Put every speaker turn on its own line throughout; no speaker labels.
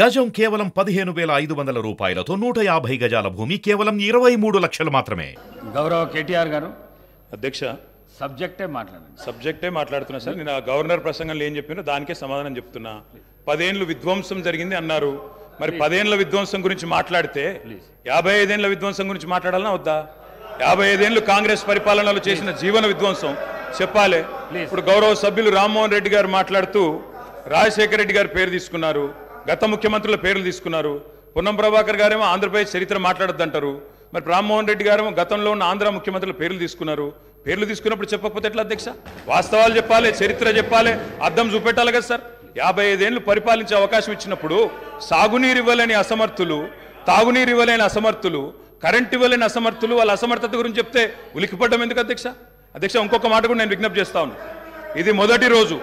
గజం కేవలం 15,500 రూపాయలతో 150 గజాల భూమి కేవలం 23 లక్షలు మాత్రమే.
గౌరవ కేటీఆర్ గారు.
అధ్యక్ష,
సబ్జెక్టే
మాట్లాడుతున్నా సార్. నేను గవర్నర్ ప్రసంగంలో ఏం చెప్పినా దానికే సమాధానం చెప్తున్నా. 10 ఏళ్ళు విధ్వంసం జరిగింది అన్నారు. మరి 10 ఏళ్ల విధ్వంసం గురించి మాట్లాడితే 55 ఏళ్ల విధ్వంసం గురించి మాట్లాడాలన్నా వద్దా? 55 ఏళ్లు కాంగ్రెస్ పరిపాలనలో చేసిన జీవన విధ్వంసం చెప్పాలి. ఇప్పుడు గౌరవ సభ్యులు రామ్మోహన్ రెడ్డి గారు మాట్లాడుతూ రాజశేఖర రెడ్డి గారి పేరు తీసుకున్నారు, గత ముఖ్యమంత్రుల పేర్లు తీసుకున్నారు. పొన్నం ప్రభాకర్ గారేమో ఆంధ్రప్రదేశ్ చరిత్ర మాట్లాడొద్దంటారు. మరి రామ్మోహన్ రెడ్డి గారేమో గతంలో ఉన్న ఆంధ్ర ముఖ్యమంత్రుల పేర్లు తీసుకున్నారు. పేర్లు తీసుకున్నప్పుడు చెప్పకపోతే ఎట్లా అధ్యక్ష? వాస్తవాలు చెప్పాలి, చరిత్ర చెప్పాలి, అద్దం చూపెట్టాలి కదా సార్. 55 ఏళ్లు పరిపాలించే అవకాశం ఇచ్చినప్పుడు సాగునీరు ఇవ్వలేని అసమర్థులు, తాగునీరు ఇవ్వలేని అసమర్థులు, కరెంట్ ఇవ్వలేని అసమర్థులు, వాళ్ళ అసమర్థత గురించి చెప్తే ఉలికిపడ్డం ఎందుకు అధ్యక్ష? అధ్యక్ష, ఇంకొక మాట కూడా నేను విజ్ఞప్తి చేస్తా ఉన్నాను. ఇది మొదటి రోజు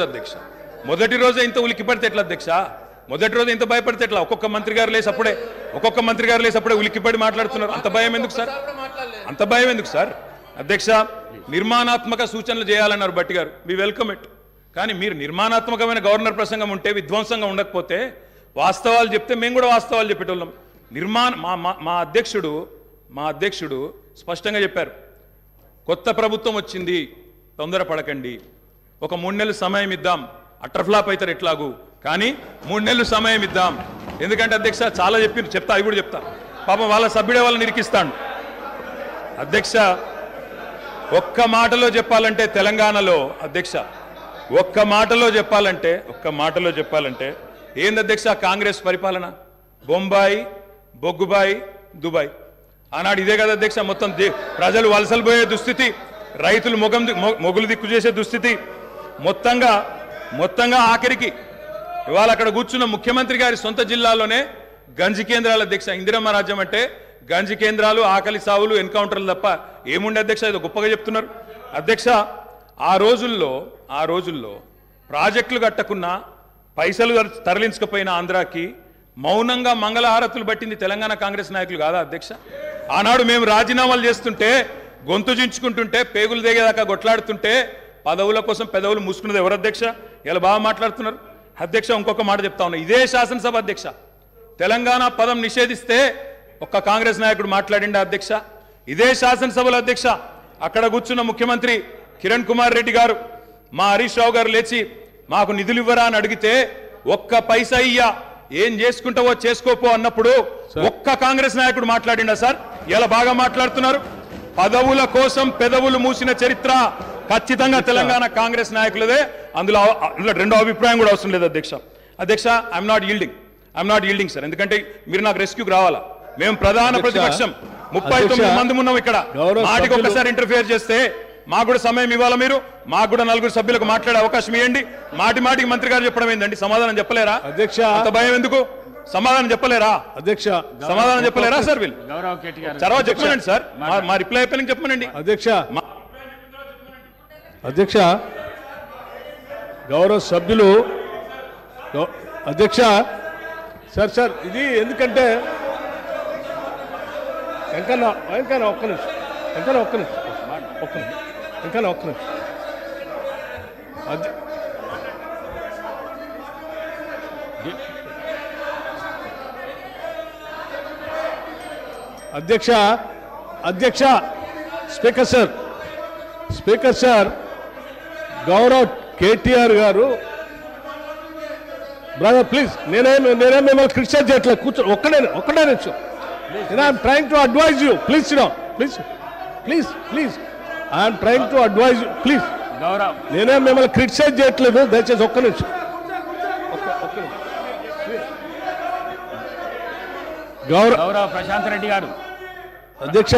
అధ్యక్ష. మొదటి రోజే ఇంత ఉలికిపడితే ఎట్లా అధ్యక్ష? మొదటి రోజు ఇంత భయపడితే ఎట్లా? ఒక్కొక్క మంత్రి గారు లేసి అప్పుడే ఉలికిపడి మాట్లాడుతున్నారు. అంత భయం ఎందుకు సార్? అధ్యక్ష, నిర్మాణాత్మక సూచనలు చేయాలన్నారు భట్టి గారు. Me welcome it. కానీ మీరు నిర్మాణాత్మకమైన గవర్నర్ ప్రసంగం ఉంటే, విధ్వంసంగా ఉండకపోతే వాస్తవాలు చెప్తే మేము కూడా వాస్తవాలు చెప్పేటోళ్ళం. మా అధ్యక్షుడు స్పష్టంగా చెప్పారు, కొత్త ప్రభుత్వం వచ్చింది, తొందరపడకండి, ఒక 3 నెలలు సమయం ఇద్దాం, అట్రఫ్లాప్ అవుతారు ఎట్లాగూ, కానీ 3 నెలలు సమయం ఇద్దాం. ఎందుకంటే అధ్యక్ష చాలా చెప్తా, అవి కూడా చెప్తా. పాపం వాళ్ళ సభ్యుడే వాళ్ళని నిరికిస్తాడు. అధ్యక్ష, ఒక్క మాటలో చెప్పాలంటే తెలంగాణలో అధ్యక్ష, ఒక్క మాటలో చెప్పాలంటే ఏంది అధ్యక్ష కాంగ్రెస్ పరిపాలన? బొంబాయి, బొగ్గుబాయి, దుబాయ్. ఆనాడు ఇదే కదా అధ్యక్ష. మొత్తం ప్రజలు వలసలు పోయే దుస్థితి, రైతులు మొగులు దిక్కు చేసే దుస్థితి, మొత్తంగా ఆఖరికి ఇవాళ అక్కడ కూర్చున్న ముఖ్యమంత్రి గారి సొంత జిల్లాలోనే గంజి కేంద్రాల అధ్యక్ష. ఇందిరమ్మ రాజ్యం అంటే గంజి కేంద్రాలు, ఆకలి సావులు, ఎన్కౌంటర్లు తప్ప ఏముండే అధ్యక్ష? ఇది గొప్పగా చెప్తున్నారు అధ్యక్ష. ఆ రోజుల్లో ప్రాజెక్టులు కట్టకున్నా, పైసలు తరలించకపోయిన ఆంధ్రాకి మౌనంగా మంగళహారతులు పట్టింది తెలంగాణ కాంగ్రెస్ నాయకులు కాదా అధ్యక్ష? ఆనాడు మేము రాజీనామాలు చేస్తుంటే, గొంతు చించుకుంటుంటే, పేగులు దిగేదాకా కొట్లాడుతుంటే, పదవుల కోసం పెదవులు మూసుకున్నది ఎవరు అధ్యక్ష? ఇలా బాగా మాట్లాడుతున్నారు అధ్యక్ష. ఇంకొక మాట చెప్తా ఉన్నా, ఇదే శాసనసభ అధ్యక్ష, తెలంగాణ పదం నిషేధిస్తే ఒక్క కాంగ్రెస్ నాయకుడు మాట్లాడిండా అధ్యక్ష? ఇదే శాసనసభలో అధ్యక్ష, అక్కడ కూర్చున్న ముఖ్యమంత్రి కిరణ్ కుమార్ రెడ్డి గారు, మా హరీష్ రావు గారు లేచి మాకు నిధులు ఇవ్వరా అని అడిగితే, ఒక్క పైసా ఇయ్యా, ఏం చేసుకుంటావో చేసుకోపో అన్నప్పుడు ఒక్క కాంగ్రెస్ నాయకుడు మాట్లాడిండా సార్? ఇలా బాగా మాట్లాడుతున్నారు. పదవుల కోసం పెదవులు మూసిన చరిత్ర ఖచ్చితంగా తెలంగాణ కాంగ్రెస్ నాయకులదే. అందులో రెండో అభిప్రాయం కూడా అవసరం లేదు అధ్యక్ష. I'm not yielding sir. ఎందుకంటే మీరు నాకు రెస్క్యూకి రావాలా. మేము ప్రధాన ప్రతిపక్షం, 39 మంది ఉన్నాం ఇక్కడ. మాటికి ఒక్కసారి ఇంటర్ఫియర్ చేస్తే మాకు కూడా సమయం ఇవ్వాలా మీరు? మాకు కూడా 4 సభ్యులకు మాట్లాడే అవకాశం ఇవ్వండి. మాటికి మంత్రి గారు చెప్పడం ఏందండి? సమాధానం చెప్పలేరా అధ్యక్ష? అంత భయం ఎందుకు? సమాధానం చెప్పలేరా అధ్యక్ష? సమాధానం చెప్పలేరా సార్? వీళ్ళు చరవా చెప్పమనండి సార్. మా రిప్లై అయిపోయిన చెప్పమనండి
అధ్యక్ష. గౌరవ సభ్యులు అధ్యక్ష. సార్ ఇది ఎందుకంటే ఒక్క నిమిషం అధ్యక్ష స్పీకర్ సార్, గౌరవ్ కేటీఆర్ గారు, బ్రదర్ ప్లీజ్, నేనే మిమ్మల్ని క్రిటిసైజ్ చేయట్లేదు. కూర్చో, ఒక్కడే నిమిషం. I'm trying to advise you. Please I'm trying to advise you. Please, నేనే మిమ్మల్ని క్రిటిసైజ్ చేయట్లేదు. దయచేసి ఒక్క నిమిషం.
గౌరవ ప్రశాంత్ రెడ్డి గారు
అధ్యక్ష.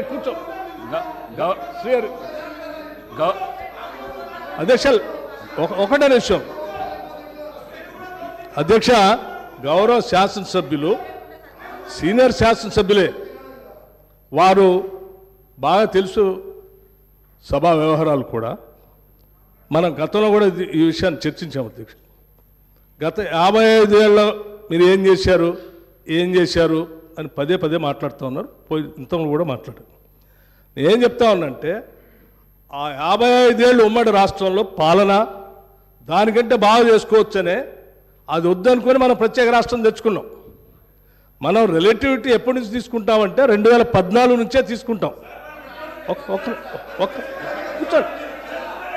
కూర్చో అధ్యక్ష. ఒకటే నిమిషం అధ్యక్ష. గౌరవ శాసనసభ్యులు, సీనియర్ శాసనసభ్యులే, వారు బాగా తెలుసు సభా వ్యవహారాలు కూడా. మనం గతంలో కూడా ఈ విషయాన్ని చర్చించాము అధ్యక్ష. గత 55 ఏళ్ళలో మీరు ఏం చేశారు అని పదే మాట్లాడుతూ ఉన్నారు. ఇంతలో కూడా మాట్లాడారు. నేనేం చెప్తా ఉన్నానంటే, ఆ 55 ఏళ్ళు ఉమ్మడి రాష్ట్రంలో పాలన దానికంటే బాగా చేసుకోవచ్చనే అది వద్దనుకొని మనం ప్రత్యేక రాష్ట్రం తెచ్చుకున్నాం. మనం రిలేటివిటీ ఎప్పటి నుంచి తీసుకుంటామంటే 2014 నుంచే తీసుకుంటాం.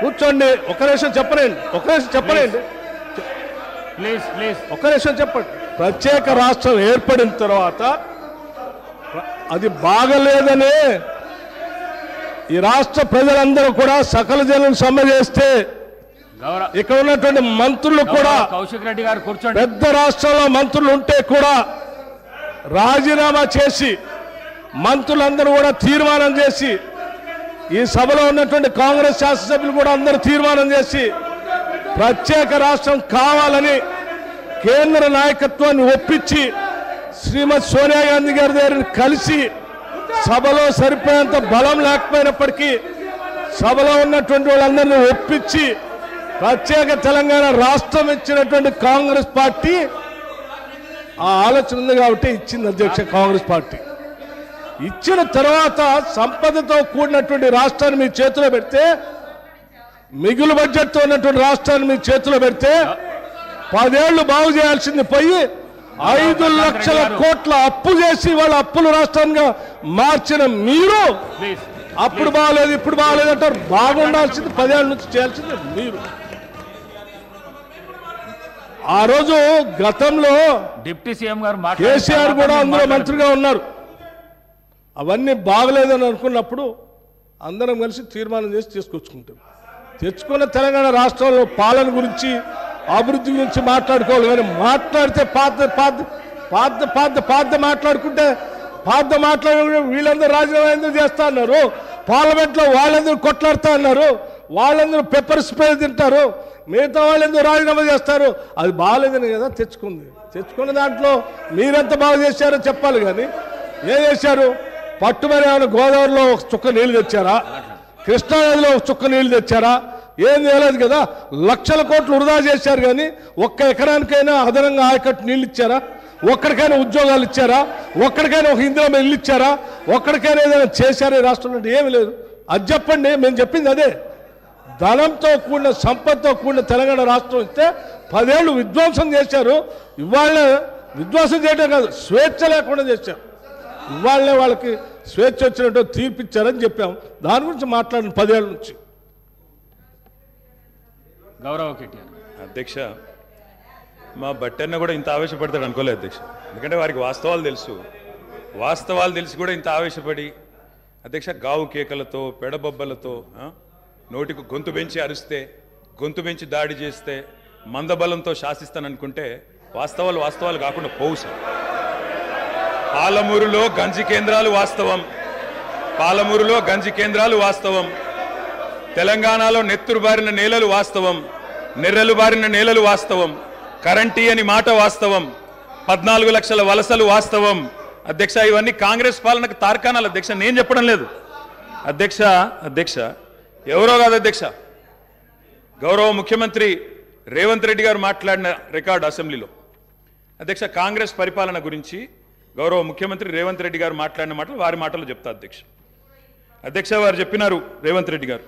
కూర్చోండి ఒక నిమిషం చెప్పలేండి, ఒక నిమిషం చెప్పండి. ప్రత్యేక రాష్ట్రం ఏర్పడిన తర్వాత అది బాగలేదనే ఈ రాష్ట్ర ప్రజలందరూ కూడా సకల జనం సమ్మె చేస్తే ఇక్కడ ఉన్నటువంటి మంత్రులు కూడా
కౌశిక్ రెడ్డి గారు కూర్చోండి.
పెద్ద రాష్ట్రంలో మంత్రులు ఉంటే కూడా రాజీనామా చేసి మంత్రులందరూ కూడా తీర్మానం చేసి ఈ సభలో ఉన్నటువంటి కాంగ్రెస్ శాసనసభ్యులు కూడా అందరూ తీర్మానం చేసి ప్రత్యేక రాష్ట్రం కావాలని కేంద్ర నాయకత్వాన్ని ఒప్పించి శ్రీమతి సోనియా గాంధీ గారి దగ్గర కలిసి సభలో సరిపోయేంత బలం లేకపోయినప్పటికీ సభలో ఉన్నటువంటి వాళ్ళందరినీ ఒప్పించి ప్రత్యేక తెలంగాణ రాష్ట్రం ఇచ్చినటువంటి కాంగ్రెస్ పార్టీ ఆ ఆలోచన ఉంది కాబట్టి ఇచ్చింది అధ్యక్ష. కాంగ్రెస్ పార్టీ ఇచ్చిన తర్వాత సంపదతో కూడినటువంటి రాష్ట్రాన్ని మీ చేతిలో పెడితే, మిగులు బడ్జెట్తో ఉన్నటువంటి రాష్ట్రాన్ని మీ చేతిలో పెడితే 10 ఏళ్లు బాగు చేయాల్సింది పోయి 5 లక్షల కోట్ల అప్పు చేసి వాళ్ళ అప్పుల రాష్ట్రంగా మార్చిన మీరు అప్పుడు బాగలేదు ఇప్పుడు బాగలేదు అంటారు. బాగుండాల్సింది 10 ఏళ్ల నుంచి చేయాల్సింది మీరు. ఆ రోజు గతంలో
డిప్యూటీ సీఎం గారు
కేసీఆర్ కూడా అందులో మంత్రిగా ఉన్నారు. అవన్నీ బాగలేదని అనుకున్నప్పుడు అందరం కలిసి తీర్మానం చేసి తీసుకొచ్చుకుంటాం. తెచ్చుకున్న తెలంగాణ రాష్ట్రంలో పాలన గురించి అభివృద్ధి గురించి మాట్లాడుకోవాలి. కానీ మాట్లాడితే పాత మాట్లాడుకుంటే మాట్లాడే వీళ్ళందరూ రాజీనామా ఎందుకు చేస్తా అన్నారు, పార్లమెంట్లో వాళ్ళందరూ కొట్లాడుతా అన్నారు, వాళ్ళందరూ పెప్పర్ స్ప్రే తింటారు, మిగతా వాళ్ళు ఎందుకు రాజీనామా చేస్తారు. అది బాగాలేదని కదా తెచ్చుకున్న దాంట్లో మీరెంత బాగా చేశారో చెప్పాలి. కానీ ఏం చేశారు? పట్టుమని ఏమైనా గోదావరిలో ఒక చుక్క నీళ్లు తెచ్చారా, కృష్ణానదిలో ఒక చుక్క నీళ్లు తెచ్చారా? ఏం చేయలేదు కదా. లక్షల కోట్లు వృధా చేశారు. కానీ ఒక్క ఎకరానికైనా అదనంగా ఆయకట్టు నీళ్ళు ఇచ్చారా? ఒక్కడికైనా ఉద్యోగాలు ఇచ్చారా? ఒక్కడికైనా ఒక ఇందిరా ఇల్లు ఇచ్చారా? ఒక్కడికైనా ఏదైనా చేశారా ఈ రాష్ట్రంలో? ఏమి లేదు. అది చెప్పండి. మేము చెప్పింది అదే. ధనంతో కూడిన సంపదతో కూడిన తెలంగాణ రాష్ట్రం ఇస్తే 10 ఏళ్ళు విధ్వంసం చేశారు. ఇవాళ విధ్వంసం చేయడం కాదు, స్వేచ్ఛ లేకుండా చేశారు. ఇవాళనే వాళ్ళకి స్వేచ్ఛ వచ్చినట్టు తీర్పిచ్చారని చెప్పాం. దాని గురించి మాట్లాడిన 10 ఏళ్ళ నుంచి.
గౌరవ కేటీఆర్
అధ్యక్ష, మా బట్టన్న కూడా ఇంత ఆవేశపడతాడు అనుకోలేదు అధ్యక్ష. ఎందుకంటే వారికి వాస్తవాలు తెలిసి కూడా ఇంత ఆవేశపడి అధ్యక్ష గావు కేకలతో పెడబొబ్బలతో నోటికి గొంతు పెంచి అరిస్తే, గొంతు పెంచి దాడి చేస్తే, మందబలంతో శాసిస్తాననుకుంటే వాస్తవాలు కాకుండా పోవు సార్. పాలమూరులో గంజి కేంద్రాలు వాస్తవం, తెలంగాణలో నెత్తురు బారిన నేలలు వాస్తవం, నెర్రెలు బారిన నేలలు వాస్తవం, కరెంటీ అని మాట వాస్తవం, 14 లక్షల వలసలు వాస్తవం. అధ్యక్ష, ఇవన్నీ కాంగ్రెస్ పాలనకు తార్కాణాలు అధ్యక్ష, నేను చెప్పడం లేదు అధ్యక్ష. ఎవరో కాదు అధ్యక్ష, గౌరవ ముఖ్యమంత్రి రేవంత్ రెడ్డి గారు మాట్లాడిన రికార్డు అసెంబ్లీలో అధ్యక్ష, కాంగ్రెస్ పరిపాలన గురించి గౌరవ ముఖ్యమంత్రి రేవంత్ రెడ్డి గారు మాట్లాడిన మాటలు వారి మాటలు చెప్తా అధ్యక్ష. వారు చెప్పినారు రేవంత్ రెడ్డి గారు,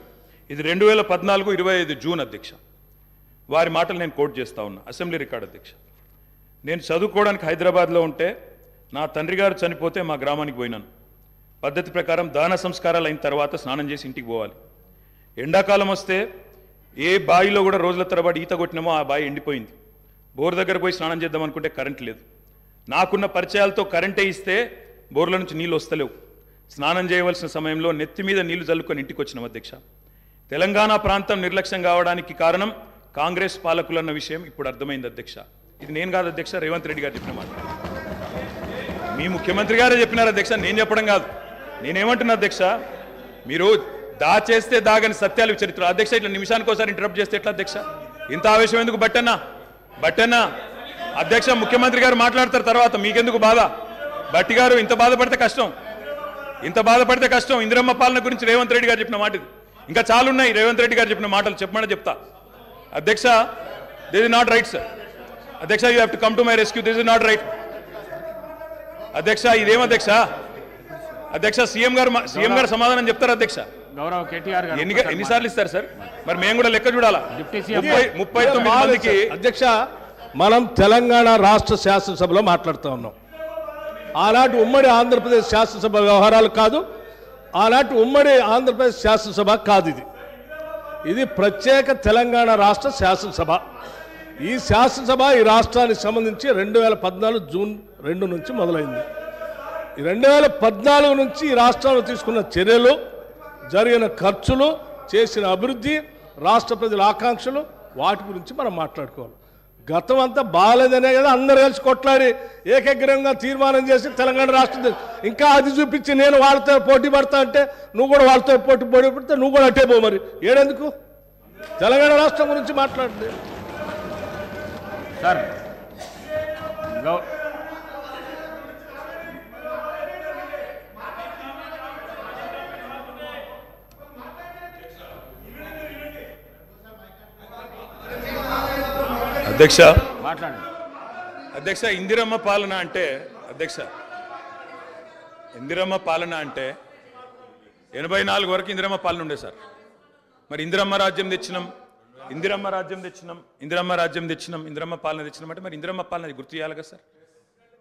ఇది 2014 25 జూన్ అధ్యక్ష. వారి మాటలు నేను కోట్ చేస్తా ఉన్నా, అసెంబ్లీ రికార్డు అధ్యక్ష. నేను చదువుకోవడానికి హైదరాబాద్లో ఉంటే నా తండ్రి గారు చనిపోతే మా గ్రామానికి పోయినాను. పద్ధతి ప్రకారం దాన సంస్కారాలు అయిన తర్వాత స్నానం చేసి ఇంటికి పోవాలి. ఎండాకాలం వస్తే ఏ బావిలో కూడా రోజుల తరబడి ఈత కొట్టినామో ఆ బావి ఎండిపోయింది. బోర్ దగ్గర పోయి స్నానం చేద్దాం అనుకుంటే కరెంట్ లేదు. నాకున్న పరిచయాలతో కరెంటే ఇస్తే బోర్ల నుంచి నీళ్ళు వస్తలేవు. స్నానం చేయవలసిన సమయంలో నెత్తి మీద నీళ్లు చల్లుకొని ఇంటికి వచ్చినాం అధ్యక్ష. తెలంగాణ ప్రాంతం నిర్లక్ష్యం కావడానికి కారణం కాంగ్రెస్ పాలకులన్న విషయం ఇప్పుడు అర్థమైంది అధ్యక్ష. ఇది నేను కాదు అధ్యక్ష, రేవంత్ రెడ్డి గారు చెప్పిన మాట. మీ ముఖ్యమంత్రి గారే చెప్పినారు అధ్యక్ష, నేను చెప్పడం కాదు. నేనేమంటున్నా అధ్యక్ష, మీరు దాచేస్తే దాగని సత్యాలు చరిత్ర అధ్యక్ష. ఇట్లా నిమిషానికి ఒకసారి ఇంటరప్ట్ చేస్తే ఎట్లా అధ్యక్ష? ఇంత ఆవేశం ఎందుకు? బట్టన్నా అధ్యక్ష, ముఖ్యమంత్రి గారు మాట్లాడతారు తర్వాత, మీకెందుకు బాధ? బట్టి గారు ఇంత బాధపడితే కష్టం. ఇందిరమ్మ పాలన గురించి రేవంత్ రెడ్డి గారు చెప్పిన మాట ఇది. ఇంకా చాలా ఉన్నాయి రేవంత్ రెడ్డి గారు చెప్పిన మాటలు, చెప్పమని చెప్తా అధ్యక్ష. This is not right sir. అధ్యక్ష, you have to come to my rescue. This is not right అధ్యక్ష. ఇదేం అధ్యక్ష? సీఎం గారు సమాధానం చెప్తారు అధ్యక్ష.
గౌరవ కేటీఆర్ గారు
ఎన్నిసార్లు ఇస్తారు సార్? మరి మేము కూడా లెక్క చూడాలా?
డిప్యూటీ సీఎం
39 మందికి.
అధ్యక్ష, మనం తెలంగాణ రాష్ట్ర శాసనసభలో మాట్లాడుతూ ఉన్నాం. ఆనాటి ఉమ్మడి ఆంధ్రప్రదేశ్ శాసనసభ వ్యవహారాలు కాదు, ఆనాటి ఉమ్మడి ఆంధ్రప్రదేశ్ శాసనసభ కాదు. ఇది ప్రత్యేక తెలంగాణ రాష్ట్ర శాసనసభ. ఈ శాసనసభ ఈ రాష్ట్రానికి సంబంధించి 2014 జూన్ 2 నుంచి మొదలైంది. ఈ 2014 నుంచి ఈ రాష్ట్రంలో తీసుకున్న చర్యలు, జరిగిన ఖర్చులు, చేసిన అభివృద్ధి, రాష్ట్ర ప్రజల ఆకాంక్షలు, వాటి గురించి మనం మాట్లాడుకోవాలి. గతం అంతా బాగాలేదనే కదా అందరు కలిసి కొట్లాడి ఏకగ్రీవంగా తీర్మానం చేసి తెలంగాణ రాష్ట్రం ఇంకా అది చూపించి నేను వాళ్ళతో పోటీ పడతా అంటే నువ్వు కూడా వాళ్ళతో పోటీ పడితే నువ్వు కూడా అట్టే పో. మరి ఏడెందుకు తెలంగాణ రాష్ట్రం గురించి మాట్లాడండి
సార్.
అధ్యక్ష,
మాట్లాడండి
అధ్యక్ష, ఇందిరమ్మ పాలన అంటే 84 వరకు ఇందిరమ్మ పాలన ఉండే సార్. మరి ఇందిరమ్మ రాజ్యం తెచ్చినాం ఇందిరమ్మ పాలన తెచ్చినాం అంటే మరి ఇందిరమ్మ పాలన గుర్తు చేయాలి కదా సార్?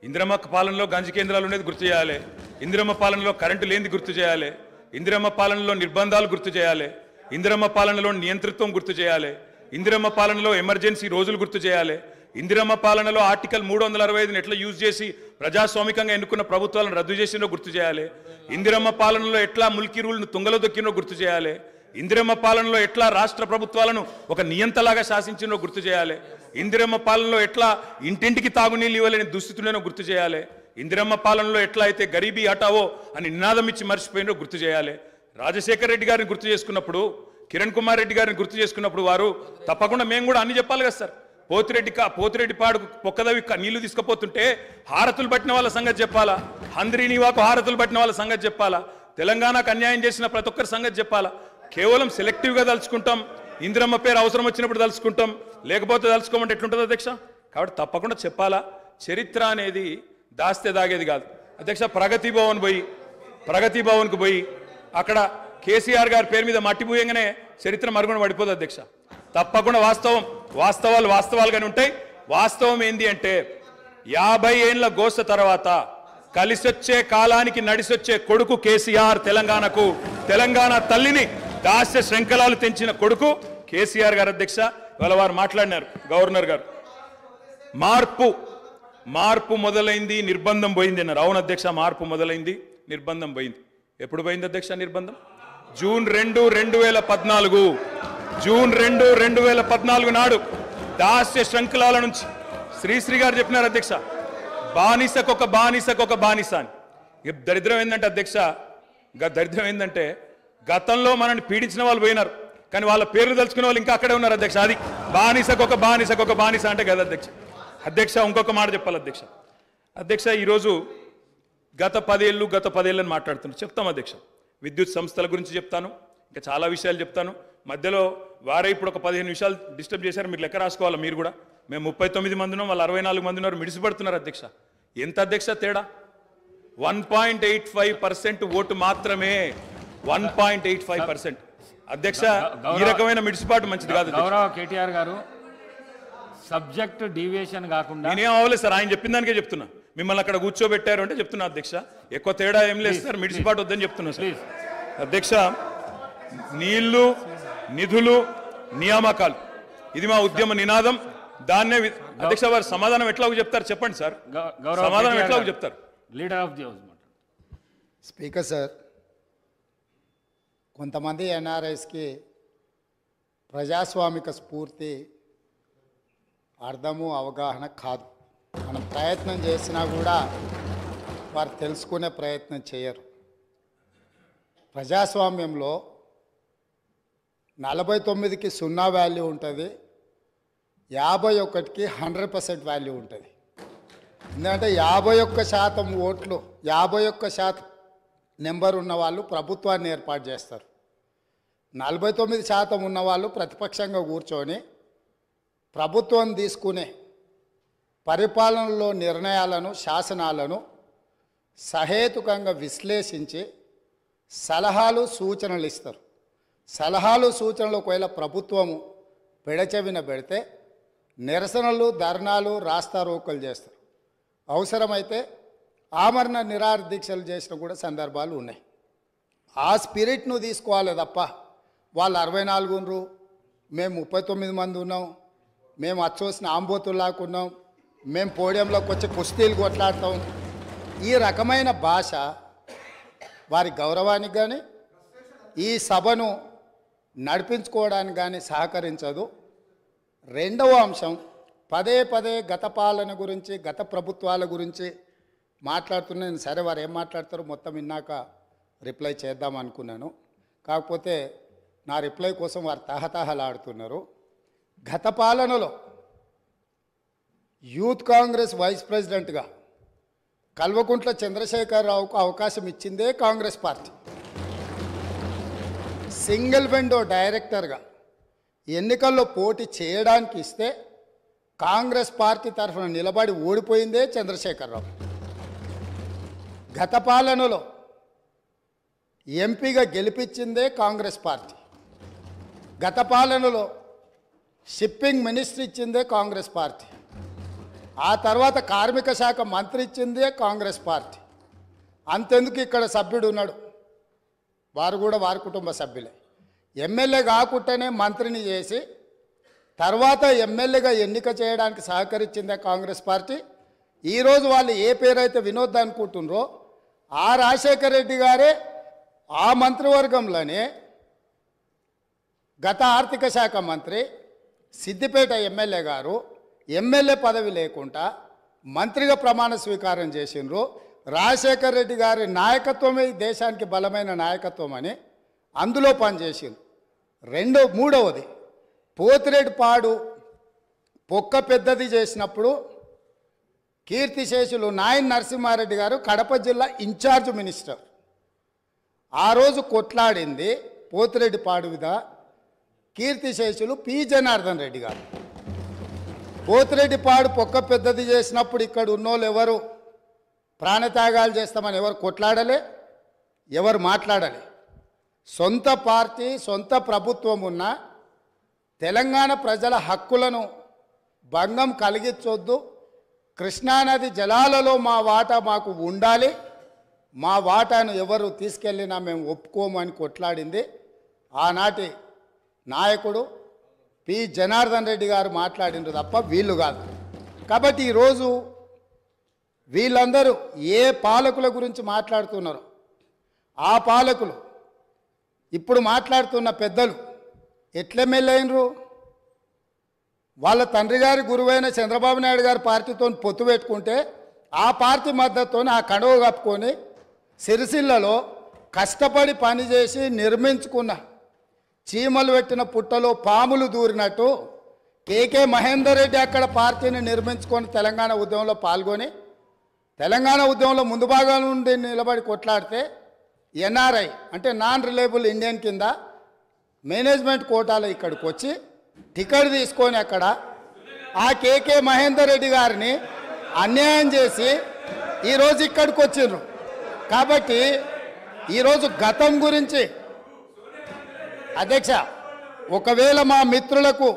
ఇందిరమ్మ పాలనలో గంజి కేంద్రాలు ఉండేది గుర్తు చేయాలి, ఇందిరమ్మ పాలనలో కరెంటు లేనిది గుర్తు చేయాలి, ఇందిరమ్మ పాలనలో నిర్బంధాలు గుర్తు చేయాలి, ఇందిరమ్మ పాలనలో నియంతృత్వం గుర్తు చేయాలి, ఇందిరమ్మ పాలనలో ఎమర్జెన్సీ రోజులు గుర్తు చేయాలి, ఇందిరమ్మ పాలనలో ఆర్టికల్ 365ని ఎట్లా యూజ్ చేసి ప్రజాస్వామికంగా ఎన్నుకున్న ప్రభుత్వాలను రద్దు చేసినో గుర్తు చేయాలి, ఇందిరమ్మ పాలనలో ఎట్లా ముల్కీ రూల్ను తుంగలో దొక్కినో గుర్తు చేయాలి, ఇందిరమ్మ పాలనలో ఎట్లా రాష్ట్ర ప్రభుత్వాలను ఒక నియంతలాగా శాసించినో గుర్తు చేయాలి, ఇందిరమ్మ పాలనలో ఎట్లా ఇంటింటికి తాగునీళ్ళు ఇవ్వలేని దుస్థితులను గుర్తు చేయాలి, ఇందిరమ్మ పాలనలో ఎట్లా అయితే గరీబీ హటావో అని నినాదం ఇచ్చి మర్చిపోయినో గుర్తు చేయాలి. రాజశేఖర రెడ్డి గారిని గుర్తు చేసుకున్నప్పుడు, కిరణ్ కుమార్ రెడ్డి గారిని గుర్తు చేసుకున్నప్పుడు వారు తప్పకుండా మేము కూడా అన్ని చెప్పాలి కదా సార్. పోతిరెడ్డి పాడుకు పొక్కదవి నీళ్లు తీసుకుపోతుంటే హారతులు పట్టిన వాళ్ళ సంగతి చెప్పాలా, హంద్రీనివాకు హారతులు పట్టిన వాళ్ళ సంగతి చెప్పాలా, తెలంగాణకు అన్యాయం చేసిన ప్రతి ఒక్కరి సంగతి చెప్పాలా. కేవలం సెలెక్టివ్గా తలుచుకుంటాం, ఇందిరమ్మ పేరు అవసరం వచ్చినప్పుడు తలుచుకుంటాం, లేకపోతే తలుచుకోమంటే ఎట్లుంటుంది అధ్యక్ష? కాబట్టి తప్పకుండా చెప్పాలా. చరిత్ర అనేది దాస్తే దాగేది కాదు అధ్యక్ష. ప్రగతి భవన్కు పోయి అక్కడ కేసీఆర్ గారి పేరు మీద మట్టి పూయంగానే చరిత్ర మరుగున పడిపోదు అధ్యక్ష. తప్పకుండా వాస్తవాలుగానే ఉంటాయి. వాస్తవం ఏంది అంటే 50 ఏళ్ల గోస తర్వాత కలిసొచ్చే కాలానికి నడిసొచ్చే కొడుకు కేసీఆర్. తెలంగాణ తల్లిని దాస్య శృంఖలాలు తెంచిన కొడుకు కేసీఆర్ గారు అధ్యక్ష. ఇవాళ వారు మాట్లాడినారు, గవర్నర్ గారు, మార్పు మొదలైంది, నిర్బంధం పోయింది అన్నారు. అవును అధ్యక్ష, మార్పు మొదలైంది, నిర్బంధం పోయింది. ఎప్పుడు పోయింది అధ్యక్ష నిర్బంధం? జూన్ 2, 2014 నాడు దాస్య శృంఖలాల నుంచి శ్రీశ్రీ గారు చెప్పినారు అధ్యక్ష, బానిసకొక బానిస అని. దరిద్రం ఏంటంటే అధ్యక్ష, దరిద్రం ఏంటంటే గతంలో మనల్ని పీడించిన వాళ్ళు పోయినారు, కానీ వాళ్ళ పేర్లు తలుచుకునే వాళ్ళు ఇంకా అక్కడే ఉన్నారు అధ్యక్ష. అది బానిసకొక బానిస అంటే కదా అధ్యక్ష. ఇంకొక మాట చెప్పాలి అధ్యక్ష. ఈరోజు గత 10 ఏళ్ళని మాట్లాడుతున్నారు, చెప్తాం అధ్యక్ష. విద్యుత్ సంస్థల గురించి చెప్తాను, ఇంకా చాలా విషయాలు చెప్తాను. మధ్యలో వారే ఇప్పుడు ఒక 15 నిమిషాలు డిస్టర్బ్ చేశారు, మీరు లెక్క రాసుకోవాలి. మీరు కూడా మేము 39 మంది ఉన్నాం, వాళ్ళు 64 మంది ఉన్నారు, మిడిసిపడుతున్నారు అధ్యక్ష. ఎంత అధ్యక్ష తేడా? 1.85% ఓటు మాత్రమే, 1.85%. అధ్యక్ష, ఈ రకమైన మిడిసిపాటు మంచిది కాదు.
గౌరవ కేటీఆర్ గారు, సబ్జెక్ట్ డీవియేషన్ కాకుండా
నేనేం అవ్వలేదు సార్, ఆయన చెప్పిన దానికే చెప్తున్నా. మిమ్మల్ని అక్కడ కూర్చోబెట్టారు అంటే చెప్తున్నా అధ్యక్ష. ఎక్కువ తేడా ఏం లేదు సార్, మిడిసిపాటు వద్దని చెప్తున్నా సార్. అధ్యక్ష, నీళ్లు, నిధులు, నియామకాలు, ఇది మా ఉద్యమ నినాదం. దాన్నే అధ్యక్ష వారు సమాధానం ఎట్లా చెప్తారు చెప్పండి సార్, సమాధానం ఎట్లా చెప్తారు?
Leader of the house.
Speaker sir, కొంతమంది ఎన్ఆర్ఐస్కి ప్రజాస్వామిక స్ఫూర్తి అర్థము అవగాహన కాదు. మనం ప్రయత్నం చేసినా కూడా వారు తెలుసుకునే ప్రయత్నం చేయరు. ప్రజాస్వామ్యంలో 49కి 0 వాల్యూ ఉంటుంది, 51కి 100% వాల్యూ ఉంటుంది. ఎందుకంటే 51% ఓట్లు, 51% నెంబర్ ఉన్న వాళ్ళు ప్రభుత్వాన్ని ఏర్పాటు చేస్తారు. 49% ఉన్నవాళ్ళు ప్రతిపక్షంగా కూర్చొని ప్రభుత్వం తీసుకునే పరిపాలనలో నిర్ణయాలను, శాసనాలను సహేతుకంగా విశ్లేషించి సలహాలు, సూచనలు ఇస్తారు. సలహాలు సూచనలు ఒకవేళ ప్రభుత్వము పెడచెవిన పెడితే నిరసనలు ధర్నాలు రాస్తారోకలు చేస్తారు. అవసరమైతే ఆమరణ నిరాహార దీక్షలు చేసిన కూడా సందర్భాలు ఉన్నాయి. ఆ స్పిరిట్ను తీసుకోవాలి తప్ప వాళ్ళు 64 ఉన్నారు, మేము 39 మంది ఉన్నాం, మేము అచ్చోసిన ఆంబోతుల్లాకున్నాం, మేము పోడియంలోకి వచ్చి కుస్తీలు కొట్లాడతాం, ఈ రకమైన భాష వారి గౌరవానికి కానీ ఈ సభను నడిపించుకోవడానికి కానీ సహకరించదు. రెండవ అంశం, పదే పదే గత పాలన గురించి గత ప్రభుత్వాల గురించి మాట్లాడుతున్నాను. సరే, వారు ఏం మాట్లాడతారో మొత్తం విన్నాక రిప్లై చేద్దాం అనుకున్నాను. కాకపోతే నా రిప్లై కోసం వారు తహతహలాడుతున్నారు. గత పాలనలో యూత్ కాంగ్రెస్ వైస్ ప్రెసిడెంట్గా కల్వకుంట్ల చంద్రశేఖరరావుకు అవకాశం ఇచ్చిందే కాంగ్రెస్ పార్టీ. సింగిల్ విండో డైరెక్టర్గా ఎన్నికల్లో పోటీ చేయడానికి ఇస్తే కాంగ్రెస్ పార్టీ తరఫున నిలబడి ఓడిపోయిందే చంద్రశేఖరరావు. గత పాలనలో ఎంపీగా గెలిపించిందే కాంగ్రెస్ పార్టీ. గత పాలనలో షిప్పింగ్ మినిస్టర్ ఇచ్చిందే కాంగ్రెస్ పార్టీ. ఆ తర్వాత కార్మిక శాఖ మంత్రి ఇచ్చిందే కాంగ్రెస్ పార్టీ. అంతెందుకు ఇక్కడ సభ్యుడు ఉన్నాడు, వారు కూడా వారి కుటుంబ సభ్యులే. ఎమ్మెల్యే కాకుండానే మంత్రిని చేసి తర్వాత ఎమ్మెల్యేగా ఎన్నిక చేయడానికి సహకరించిందే కాంగ్రెస్ పార్టీ. ఈరోజు వాళ్ళు ఏ పేరైతే వినోద్ అనుకుంటున్నారో ఆ రాజశేఖర రెడ్డి గారే ఆ మంత్రివర్గంలోనే గత ఆర్థిక శాఖ మంత్రి, సిద్దిపేట ఎమ్మెల్యే గారు ఎమ్మెల్యే పదవి లేకుండా మంత్రిగా ప్రమాణ స్వీకారం చేసిండ్రు. రాజశేఖర రెడ్డి గారి నాయకత్వమే ఈ దేశానికి బలమైన నాయకత్వం అని అందులో పనిచేసిండ్రు. మూడవది, పోతిరెడ్డిపాడు పొక్క పెద్దది చేసినప్పుడు కీర్తిశేషులు నాయన్ నరసింహారెడ్డి గారు కడప జిల్లా ఇన్ఛార్జ్ మినిస్టర్. ఆ రోజు కొట్లాడింది పోతిరెడ్డిపాడు మీద కీర్తిశేషులు పి జనార్దన్ రెడ్డి గారు. పోతిరెడ్డిపాడు పొక్క పెద్దది చేసినప్పుడు ఇక్కడ ఉన్నోళ్ళు ఎవరు ప్రాణత్యాగాలు చేస్తామని ఎవరు కొట్లాడలే, ఎవరు మాట్లాడలే. సొంత పార్టీ సొంత ప్రభుత్వం ఉన్న తెలంగాణ ప్రజల హక్కులను భంగం కలిగించొద్దు, కృష్ణానది జలాలలో మా వాటా మాకు ఉండాలి, మా వాటాను ఎవరు తీసుకెళ్ళినా మేము ఒప్పుకోము అని కొట్లాడింది ఆనాటి నాయకుడు పి జనార్దన్ రెడ్డి గారు మాట్లాడిండ్రు తప్ప వీళ్ళు కాదు. కాబట్టి ఈరోజు వీళ్ళందరూ ఏ పాలకుల గురించి మాట్లాడుతున్నారు, ఆ పాలకులు ఇప్పుడు మాట్లాడుతున్న పెద్దలు ఎట్లెమ్మెల్యేనరు? వాళ్ళ తండ్రి గారి గురువైన చంద్రబాబు నాయుడు గారి పార్టీతో పొత్తు పెట్టుకుంటే ఆ పార్టీ మద్దతుతో ఆ కడవ కప్పుకొని సిరిసిల్లలో కష్టపడి పనిచేసి నిర్మించుకున్న చీమలు పెట్టిన పుట్టలో పాములు దూరినట్టు కేకే మహేందర్ రెడ్డి అక్కడ పార్టీని నిర్మించుకొని తెలంగాణ ఉద్యమంలో పాల్గొని తెలంగాణ ఉద్యమంలో ముందు భాగం నుండి నిలబడి కొట్లాడితే ఎన్ఆర్ఐ అంటే నాన్ రిలయబుల్ ఇండియన్ కింద మేనేజ్మెంట్ కోటాలో ఇక్కడికి వచ్చి టికెట్ తీసుకొని అక్కడ ఆ కేకే మహేందర్ రెడ్డి గారిని అన్యాయం చేసి ఈరోజు ఇక్కడికి వచ్చిండ్రు. కాబట్టి ఈరోజు గతం గురించి అధ్యక్ష, ఒకవేళ మా మిత్రులకు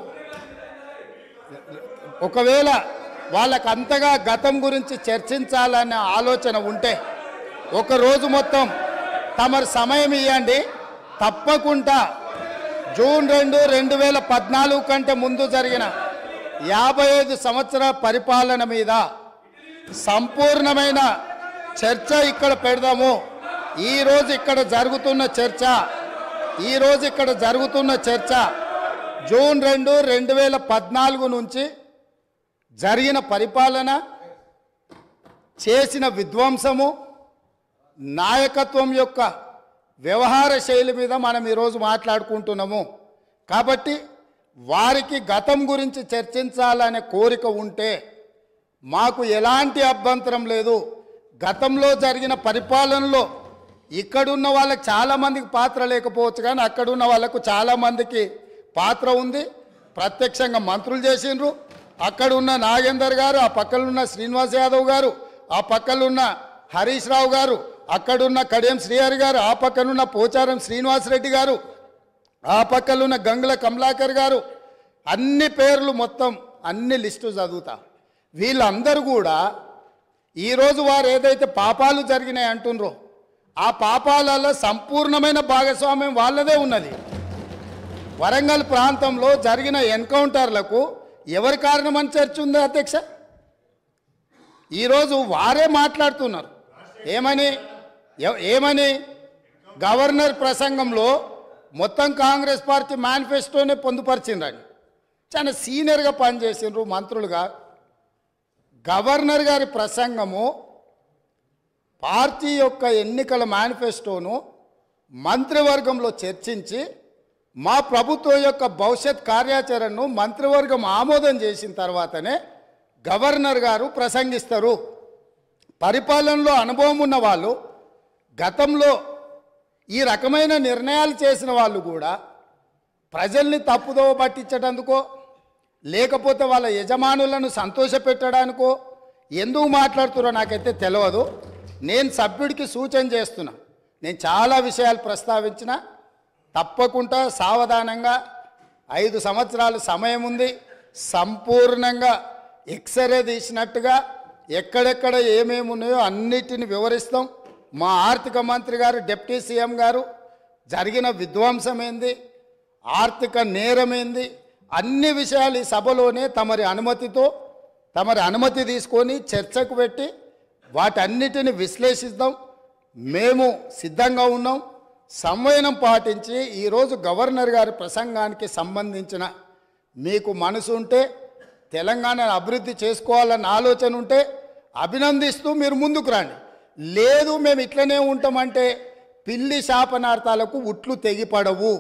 వాళ్ళకు అంతగా గతం గురించి చర్చించాలనే ఆలోచన ఉంటే ఒకరోజు మొత్తం తమరు సమయం ఇవ్వండి. తప్పకుండా జూన్ 2, 2014 కంటే ముందు జరిగిన 55 సంవత్సరాల పరిపాలన మీద సంపూర్ణమైన చర్చ ఇక్కడ పెడదాము. ఈరోజు ఇక్కడ జరుగుతున్న చర్చ జూన్ 2, 2014 నుంచి జరిగిన పరిపాలన, చేసిన విధ్వంసము, నాయకత్వం యొక్క వ్యవహార శైలి మీద మనం ఈరోజు మాట్లాడుకుంటున్నాము. కాబట్టి వారికి గతం గురించి చర్చించాలనే కోరిక ఉంటే మాకు ఎలాంటి అభ్యంతరం లేదు. గతంలో జరిగిన పరిపాలనలో ఇక్కడున్న వాళ్ళకి చాలామందికి పాత్ర లేకపోవచ్చు, కానీ అక్కడున్న వాళ్ళకు చాలామందికి పాత్ర ఉంది. ప్రత్యక్షంగా మంత్రులు చేసిండ్రు. అక్కడున్న నాగేందర్ గారు, ఆ పక్కనున్న శ్రీనివాస్ యాదవ్ గారు, ఆ పక్కనున్న హరీష్ రావు గారు, అక్కడున్న కడియం శ్రీహరి గారు, ఆ పక్కనున్న పోచారం శ్రీనివాసరెడ్డి గారు, ఆ పక్కలున్న గంగుల కమలాకర్ గారు, అన్ని పేర్లు మొత్తం అన్ని లిస్టు చదువుతా. వీళ్ళందరూ కూడా ఈరోజు వారు ఏదైతే పాపాలు జరిగినాయి అంటుండ్రో ఆ పాపాలలో సంపూర్ణమైన భాగస్వామ్యం వాళ్ళదే ఉన్నది. వరంగల్ ప్రాంతంలో జరిగిన ఎన్కౌంటర్లకు ఎవరి కారణమని చర్చ ఉంది అధ్యక్ష? ఈరోజు వారే మాట్లాడుతున్నారు. ఏమని గవర్నర్ ప్రసంగంలో మొత్తం కాంగ్రెస్ పార్టీ మేనిఫెస్టోనే పొందుపరిచిండ్రని. చాలా సీనియర్గా పనిచేసిండ్రు మంత్రులుగా. గవర్నర్ గారి ప్రసంగము పార్టీ యొక్క ఎన్నికల మేనిఫెస్టోను మంత్రివర్గంలో చర్చించి మా ప్రభుత్వం యొక్క భవిష్యత్ కార్యాచరణను మంత్రివర్గం ఆమోదం చేసిన తర్వాతనే గవర్నర్ గారు ప్రసంగిస్తారు. పరిపాలనలో అనుభవం ఉన్న వాళ్ళు, గతంలో ఈ రకమైన నిర్ణయాలు చేసిన వాళ్ళు కూడా ప్రజల్ని తప్పుదోవ పట్టించడానికో లేకపోతే వాళ్ళ యజమానులను సంతోషపెట్టడానికో ఎందుకు మాట్లాడుతున్నారో నాకైతే తెలియదు. నేను సభ్యుడికి సూచన చేస్తున్నా. నేను చాలా విషయాలు ప్రస్తావించిన, తప్పకుండా సావధానంగా 5 సంవత్సరాలు సమయం ఉంది. సంపూర్ణంగా ఎక్స్రే తీసినట్టుగా ఎక్కడెక్కడ ఏమేమి ఉన్నాయో అన్నిటిని వివరిస్తాం. మా ఆర్థిక మంత్రి గారు, డిప్యూటీ సీఎం గారు జరిగిన విధ్వంసం ఏంది, ఆర్థిక నేరం ఏంది, అన్ని విషయాలు ఈ సభలోనే తమరి అనుమతి తీసుకొని చర్చకు పెట్టి వాటన్నిటిని విశ్లేషిద్దాం. మేము సిద్ధంగా ఉన్నాం. సంవయనం పాటించి ఈరోజు గవర్నర్ గారి ప్రసంగానికి సంబంధించిన మీకు మనసు ఉంటే, తెలంగాణను అభివృద్ధి చేసుకోవాలన్న ఆలోచన ఉంటే అభినందిస్తూ మీరు ముందుకు రండి. లేదు మేము ఇట్లనే ఉంటామంటే పిల్లి శాపనార్థాలకు ఉట్లు తెగిపడవు.